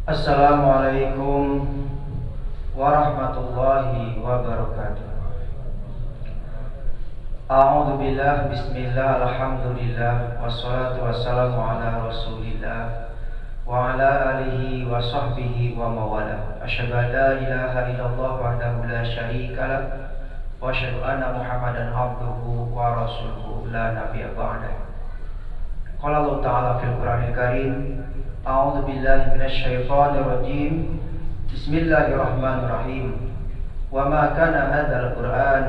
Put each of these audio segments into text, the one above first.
Assalamualaikum warahmatullahi wabarakatuh. A'udzu billah, bismillah, alhamdulillah, wassalatu wassalamu ala rasulillah wa ala alihi wa sahbihi wa mawala. Asyhadu an la ilaha illallah wahdahu la syarika lah wa asyhadu anna Muhammadan abduhu wa rasuluhu la nabiyya ba'dah. Qala Allah Ta'ala fil Qur'anil Karim, a'udzu billahi minasy syaithanir rajim. Bismillahirrahmanirrahim. Wa ma kana hadzal Qur'an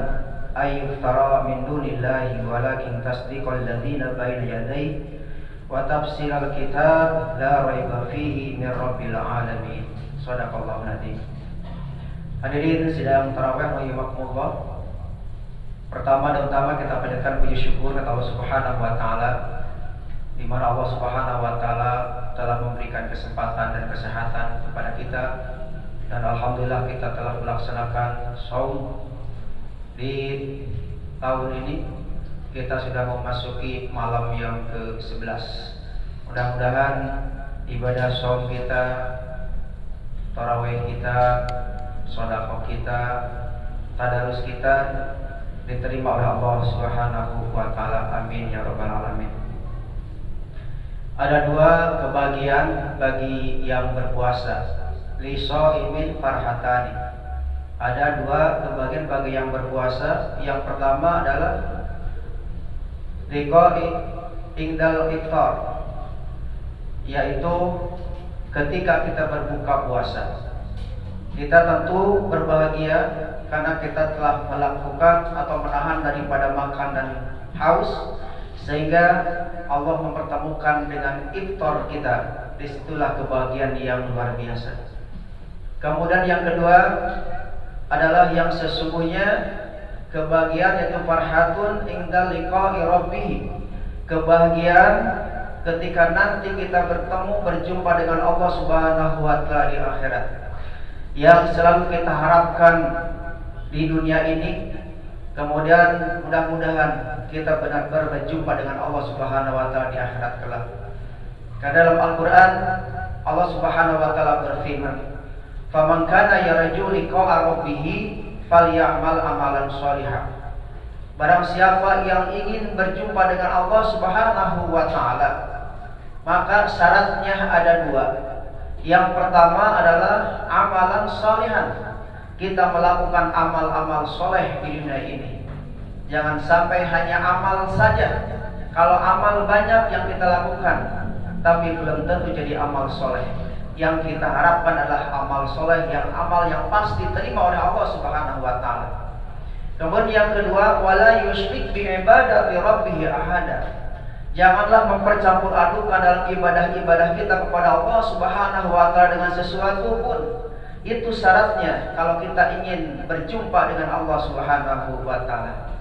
ay yuftara min dunillahi walakin tasdiqal ladzina baina yadayhi wa tafsiral kitab la raiba fihi min rabbil alamin. Shadaqallahu nadzim. Hadirin sidang tarawih rahimakumullah. Pertama dan utama kita panjatkan puji syukur kepada Allah Subhanahu wa taala, di mana Allah Subhanahu wa taala telah memberikan kesempatan dan kesehatan kepada kita, dan alhamdulillah kita telah melaksanakan shaum di tahun ini. Kita sudah memasuki malam yang ke-11. Mudah-mudahan ibadah shaum kita, tarawih kita, sedekah kita, tadarus kita diterima oleh Allah Subhanahu wa taala. Amin ya rabbal alamin. Ada dua kebahagiaan bagi yang berpuasa. Lisaimin farhatani. Ada dua kebahagiaan bagi yang berpuasa. Yang pertama adalah liqa'i indal iftar, yaitu ketika kita berbuka puasa. Kita tentu berbahagia karena kita telah melakukan atau menahan daripada makan dan haus, sehingga Allah mempertemukan dengan iftar kita. Disitulah kebahagiaan yang luar biasa. Kemudian yang kedua adalah yang sesungguhnya kebahagiaan, yaitu farhatun indal liqa'i rabbih. Kebahagiaan ketika nanti kita berjumpa dengan Allah Subhanahu wa taala di akhirat, yang selalu kita harapkan di dunia ini. Kemudian mudah-mudahan kita benar-benar berjumpa dengan Allah Subhanahu wa taala di akhirat kelak. Karena dalam Al-Qur'an Allah Subhanahu wa taala berfirman, "Faman kana yarju liqa'a rabbih falyamal amalan shalihan." Barang siapa yang ingin berjumpa dengan Allah Subhanahu wa taala, maka syaratnya ada dua. Yang pertama adalah amalan shalihan. Kita melakukan amal-amal soleh di dunia ini. Jangan sampai hanya amal saja. Kalau amal banyak yang kita lakukan, tapi belum tentu jadi amal soleh. Yang kita harapkan adalah amal soleh, amal yang pasti diterima oleh Allah Subhanahu wa taala. Kemudian yang kedua, wala yusyrik bi ibadati rabbih ahada. Janganlah mempercampur adukan dalam ibadah-ibadah kita kepada Allah Subhanahu wa taala dengan sesuatu pun. Itu syaratnya kalau kita ingin berjumpa dengan Allah Subhanahu wa taala.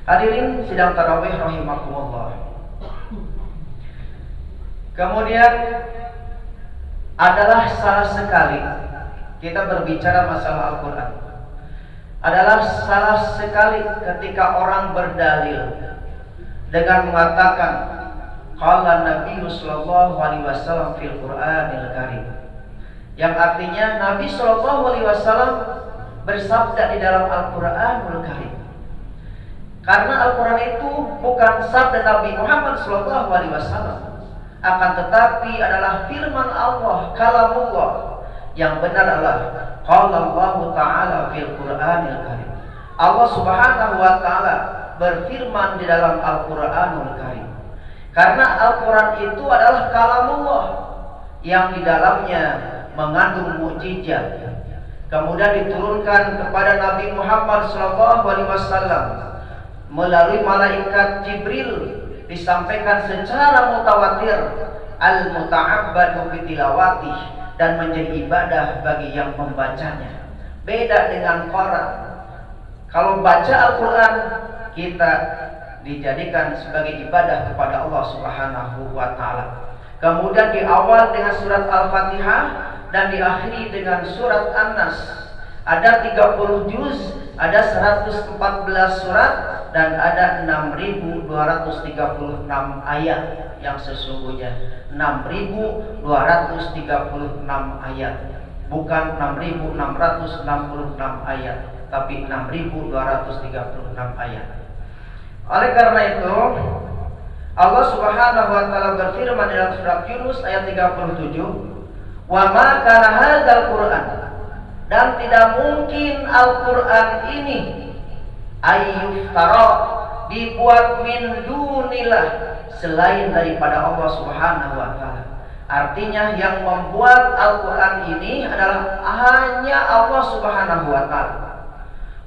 Hadirin sidang tarawih rahimakumullah. Kemudian adalah salah sekali kita berbicara masalah Al-Qur'an. Adalah salah sekali ketika orang berdalil dengan mengatakan qala Nabi sallallahu alaihi wasallam fil Qur'anil Karim, yang artinya Nabi sallallahu alaihi wasallam bersabda di dalam Al-Qur'anul Karim. Karena Al-Qur'an itu bukan sabda Nabi Muhammad sallallahu alaihi wasallam, akan tetapi adalah firman Allah, kalamullah. Yang benar adalah qala Allah Ta'ala fil Qur'anil Karim. Allah Subhanahu wa taala berfirman di dalam Al-Qur'anul Karim. Karena Al-Qur'an itu adalah kalamullah yang di dalamnya mengandung mukjizat. Kemudian diturunkan kepada Nabi Muhammad SAW melalui malaikat Jibril, disampaikan secara mutawatir, al-muta'abbadu bitilawati, dan menjadi ibadah bagi yang membacanya. Beda dengan Quran. Kalau baca Al-Quran, kita dijadikan sebagai ibadah kepada Allah Subhanahu wa taala. Kemudian diawal dengan surat Al-Fatihah dan diakhiri dengan surat An-Nas. Ada 30 juz, ada 114 surat, dan ada 6.236 ayat yang sesungguhnya. 6.236 ayat, bukan 6.666 ayat, tapi 6.236 ayat. Oleh karena itu Allah Subhanahu wa taala berfirman dalam surat Yunus ayat 37, "Wa ma kana hadzal Qur'an," dan tidak mungkin Al-Qur'an ini ayyuftara, dibuat min dunillah, selain daripada Allah Subhanahu wa taala. Artinya yang membuat Al-Qur'an ini adalah hanya Allah Subhanahu wa taala.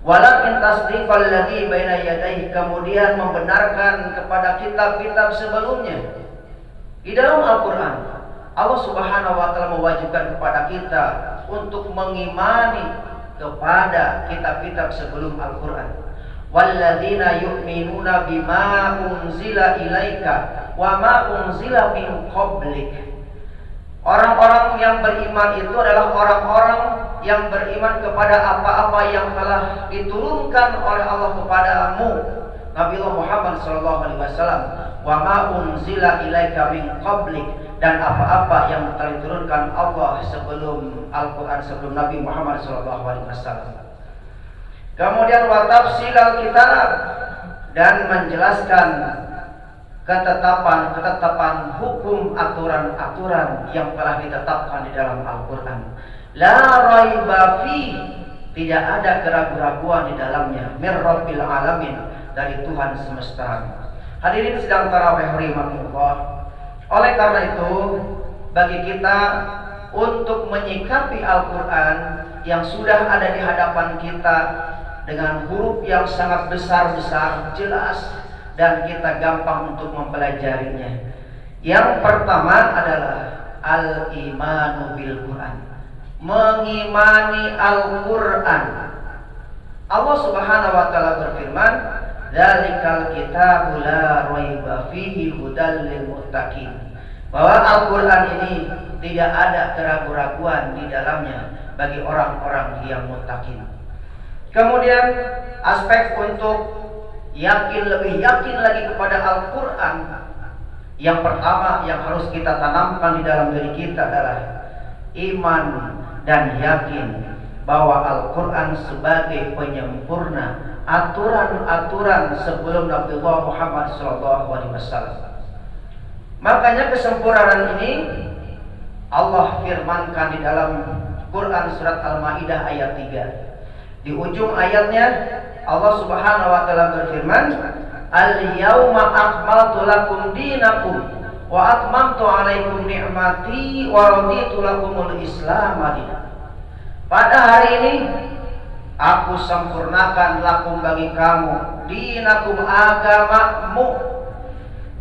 Walakin tasdiqal ladzi baina yadayhi, kemudian membenarkan kepada kitab-kitab sebelumnya. Di dalam Al-Qur'an Allah Subhanahu wa taala mewajibkan kepada kita untuk mengimani kepada kitab-kitab sebelum Al-Qur'an. Walladzina yu'minuna bima unzila ilaika wa ma unzila min qablik. Orang-orang yang beriman itu adalah orang-orang yang beriman kepada apa-apa yang telah diturunkan oleh Allah kepadamu, Nabi Muhammad SAW. Wa ma unzila ilaika min qablik, dan apa-apa yang telah diturunkan Allah sebelum Al-Quran, sebelum Nabi Muhammad SAW. Kemudian wa tafsilal kitab, dan menjelaskan ketetapan hukum, aturan-aturan yang telah ditetapkan di dalam Al-Quran. La raiba fi, tidak ada keraguan-raguan di dalamnya. Mir rabbil alamin, dari Tuhan semesta. Hadirin sedang tarawih rahimakumullah. Oleh karena itu, bagi kita untuk menyikapi Al-Quran yang sudah ada di hadapan kita dengan huruf yang sangat besar-besar, jelas, dan kita gampang untuk mempelajarinya. Yang pertama adalah al-imanu bil Quran, mengimani Al-Quran. Allah Subhanahu wa taala berfirman, "Dzalikal kitabu la raiba fihi hudal lil muttaqin," bahwa Al-Quran ini tidak ada keraguan-raguan di dalamnya bagi orang-orang yang muttaqin. Kemudian aspek untuk lebih yakin lagi kepada Al-Quran, yang pertama yang harus kita tanamkan di dalam diri kita adalah iman dan yakin bahwa Al-Quran sebagai penyempurna aturan-aturan sebelum Nabi Muhammad SAW. Makanya kesempurnaan ini Allah firmankan di dalam Quran surat Al-Maidah ayat 3. Di ujung ayatnya Allah Subhanahu wa taala berfirman, "Al-yauma akmaltu lakum dinakum wa atmamtu 'alaikum ni'mati wa raditu lakumul Islam madina." Pada hari ini aku sempurnakan lakum bagi kamu dinakum, agamamu,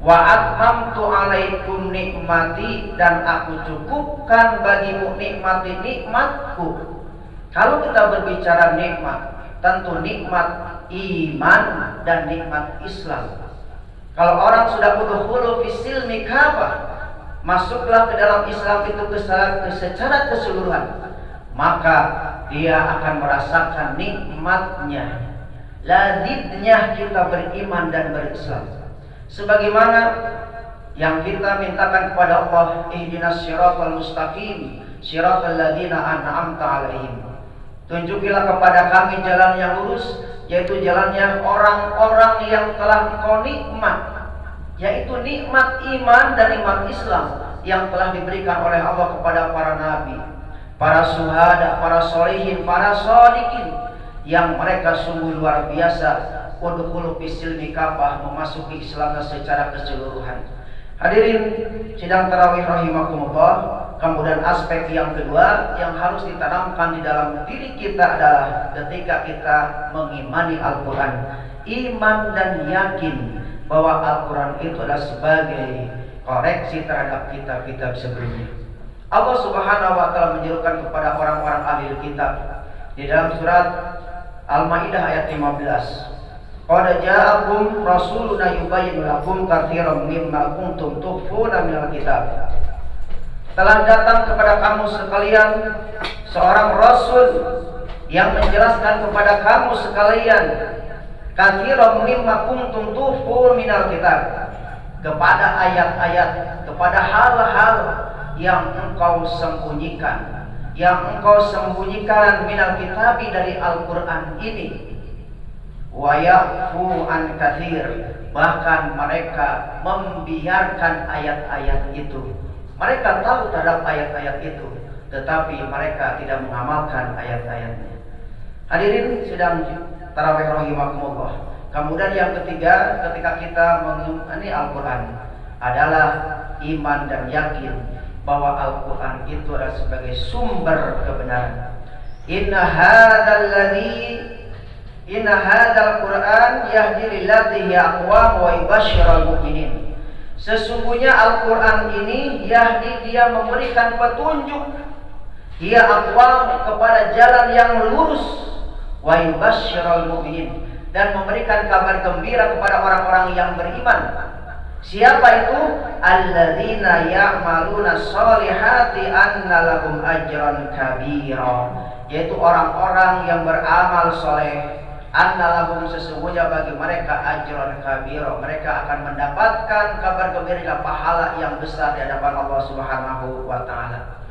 wa atmamtu 'alaikum nikmati, dan aku cukupkan bagimu nikmatku. Kalau kita berbicara nikmat, tentu nikmat iman dan nikmat Islam. Kalau orang sudah udkhulu fisilmi kafah, masuklah ke dalam Islam itu secara keseluruhan, maka dia akan merasakan nikmatnya, laziznya kita beriman dan berislam. Sebagaimana yang kita mintakan kepada Allah, ihdinas siratal mustaqim, siratal ladzina an'amta 'alaihim. Tunjukilah kepada kami jalan yang lurus, yaitu jalannya orang-orang yang telah Engkau nikmat, yaitu nikmat iman dan nikmat Islam yang telah diberikan oleh Allah kepada para nabi, para syuhada, para sholihin, para shodiqin, yang mereka sungguh luar biasa. Udkhulu fisilmi kafah, memasuki Islam secara keseluruhan. Hadirin sidang tarawih rahimakumullah. Kemudian aspek yang kedua yang harus ditanamkan di dalam diri kita adalah ketika kita mengimani Al-Quran, iman dan yakin bahwa Al-Quran itu adalah sebagai koreksi terhadap kitab-kitab sebelumnya. Allah Subhanahu wa taala menyerukan kepada orang-orang ahli kitab di dalam surat Al-Maidah ayat 15. Qad ja'akum rasuluna yubayyinu lakum katsiran mimma kuntum tukhfuna minal kitab. Telah datang kepada kamu sekalian seorang rasul yang menjelaskan kepada kamu sekalian katsiran mimma kuntum tukhfun minal kitab, kepada ayat-ayat, kepada hal-hal yang engkau sembunyikan, minal kitabi dari Al-Qur'an ini. Wa ya'fu an katsir, bahkan mereka membiarkan ayat-ayat itu. Mereka tahu terhadap ayat-ayat itu, tetapi mereka tidak mengamalkan ayat-ayatnya. Hadirin sidang tarawih rahimakumullah. Kemudian yang ketiga, ketika kita mengimani Al-Quran adalah iman dan yakin bahwa Al-Quran itu adalah sebagai sumber kebenaran. Inna hadzal Qur'an yahdi lillati hiya aqwam wa yubashshiral mu'minin. Sesungguhnya Al-Quran ini yahdi, dia memberikan petunjuk, hiya aqwam, kepada jalan yang lurus, wa yubashshiral mu'minin, dan memberikan kabar gembira kepada orang-orang yang beriman. Siapa itu? Alladzina ya'maluna sholihati anna lahum ajran kabira, yaitu orang-orang yang beramal soleh. Anna lahum, sesungguhnya bagi mereka ajran kabira, mereka akan mendapatkan kabar gembira, pahala yang besar di hadapan Allah Subhanahu wa taala.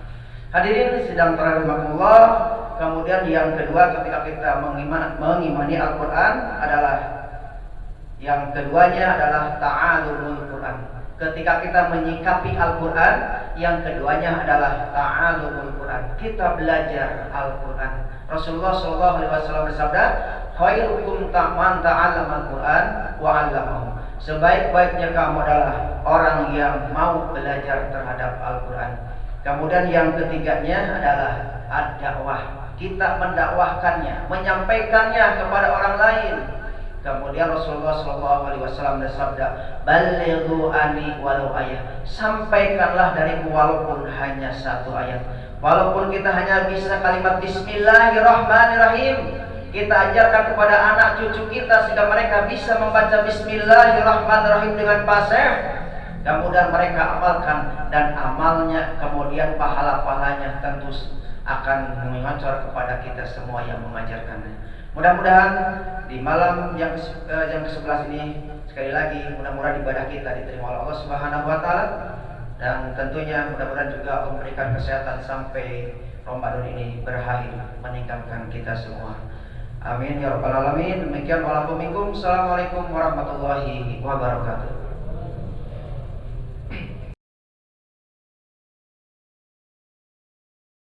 Hadirin sidang rahimakumullah. Kemudian yang kedua, ketika kita mengimani Al-Quran adalah, yang keduanya adalah ta'alumul Quran. Ketika kita menyikapi Al-Quran, yang keduanya adalah ta'alumul Quran. Kita belajar Al-Quran. Rasulullah SAW bersabda, khairukum man ta'allama Al-Quran wa 'allamahu. Sebaik-baiknya kamu adalah orang yang mau belajar terhadap Al-Quran. Kemudian yang ketiganya adalah ad-dakwah. Kita mendakwahkannya, menyampaikannya kepada orang lain. Kemudian Rasulullah SAW bersabda, balighu ani walau ayat. Sampaikanlah dariku walaupun hanya satu ayat. Walaupun kita hanya bisa kalimat Bismillahirrahmanirrahim, kita ajarkan kepada anak cucu kita sehingga mereka bisa membaca Bismillahirrahmanirrahim dengan fasih. Kemudian mereka amalkan, dan amalnya kemudian pahala-pahalanya tentu akan mengocor kepada kita semua yang mengajarkannya. Mudah-mudahan di malam yang ke-11 ini, sekali lagi mudah-mudahan ibadah kita diterima oleh Allah Subhanahu wa taala, dan tentunya mudah-mudahan juga memberikan kesehatan sampai Ramadan ini berakhir, meningkatkan kita semua. Amin ya rabbal alamin. Demikian walaupun minkum. Assalamualaikum warahmatullahi wabarakatuh.